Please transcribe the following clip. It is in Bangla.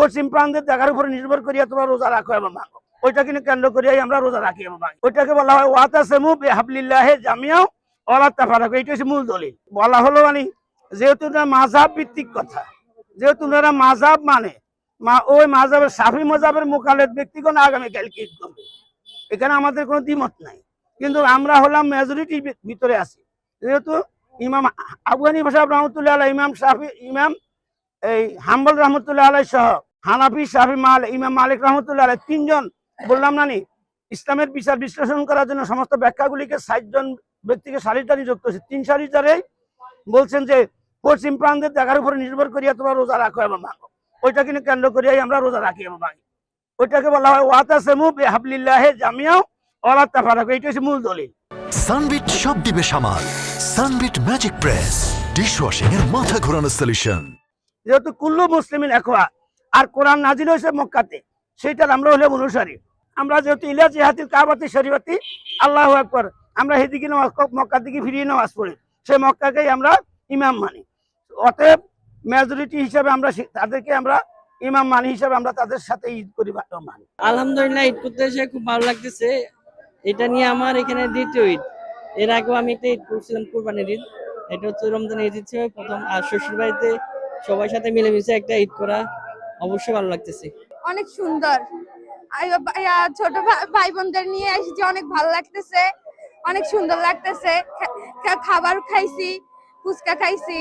পশ্চিম প্রান্তের জায়গার উপরে নির্ভর করিয়া তোমরা রোজা রাখো এবং ভাঙো, ওইটা কিন্তু কেন্দ্র করিয়াই আমরা রোজা রাখি এবং ভাঙি। ওইটাকে বলা হয় ওয়াতাসিমু বিহাবলিল্লাহি জামিআন ওয়ালা তাফারাকু। এটা হচ্ছে মূল দলিল। বলা হলো মানে যেহেতু এটা মাযহাব ভিত্তিক কথা, যেহেতু এরা মাযহাব মানে ওই মাযহাবের শাফি মাযহাবের মুখালেফ ব্যক্তিগণ আগামীকাল কি করবে, এখানে আমাদের কোনো দ্বিমত নাই। কিন্তু আমরা হলাম মেজরিটির ভিতরে আছি, যেহেতু ইমাম আবু হানিফা সাহেব রহমতুল্লাহ আলাইহি, ইমাম শাফি, ইমাম এই হাম্বল রহমতুল্লাহ আলাইহি সহ হানাফি, শাফি, ইমাম মালিক রহমতুল্লাহ আলাইহি তিনজন বললাম না নি ইসলামের বিচার বিশ্লেষণ করার জন্য সমস্ত ব্যাখ্যাগুলিকে 60 জন ব্যক্তিকে সারিটা নিযুক্ত হয়েছে। 3 সারিটারে বলছেন যে পশ্চিম প্রান্তের জায়গার উপরে নির্ভর করিয়া তোমরা রোজা রাখো এবং ভাঙো, ওইটা কিন্তু কেন্দ্র করিয়াই আমরা রোজা রাখি এবং ভাঙি। ওইটাকে বলা হয় ওয়াতাসিমু বিহাবলিল্লাহি জামিআন ওয়ালা তাফারাকু। এটা হচ্ছে মূল দলিল। সানবিট সব দিবে সামাল। সানবিট ম্যাজিক প্রেস ডিশওয়াশিং এর মাথা ঘোরানো সলিউশন। যেহেতু কুল্লু মুসলিমিন ইখওয়া, আর কোরআন নাজিল হয়েছে মক্কাতে, সেটার আমরা হলে অনুসারী। আমরা যেহেতু ইলা জিহাতিল কাবাতি শরীফাতি আল্লাহু আকবার, আমরা হেদিকে নামাজ মক্কা থেকে ফিরিয়ে নামাজ পড়ি, সেই মক্কাকেই আমরা ইমাম মানি। অতএব মেজরিটি হিসাবে আমরা তাদেরকে আমরা ইমাম মানি হিসাবে আমরা তাদের সাথে ঈদ করি মানি। আলহামদুলিল্লাহ, ঈদ করতে এসে খুব ভালো লাগতেছে। এটা নিয়ে আমার এখানে দ্বিতীয় ঈদ। এর আগেও আমি একটা ঈদ করছিলাম, কুরবানির ঈদ। এটা হচ্ছে রমজানের ঈদ ছিল প্রথম। আর শ্বশুর বাড়িতে সবার সাথে মিলেমিশে একটা ঈদ করা অবশ্যই ভালো লাগতেছে। অনেক সুন্দর, ছোট ভাই বোনদের নিয়ে এসেছি, অনেক ভালো লাগতেছে, অনেক সুন্দর লাগতেছে। খাবার খাইছি, ফুচকা খাইছি,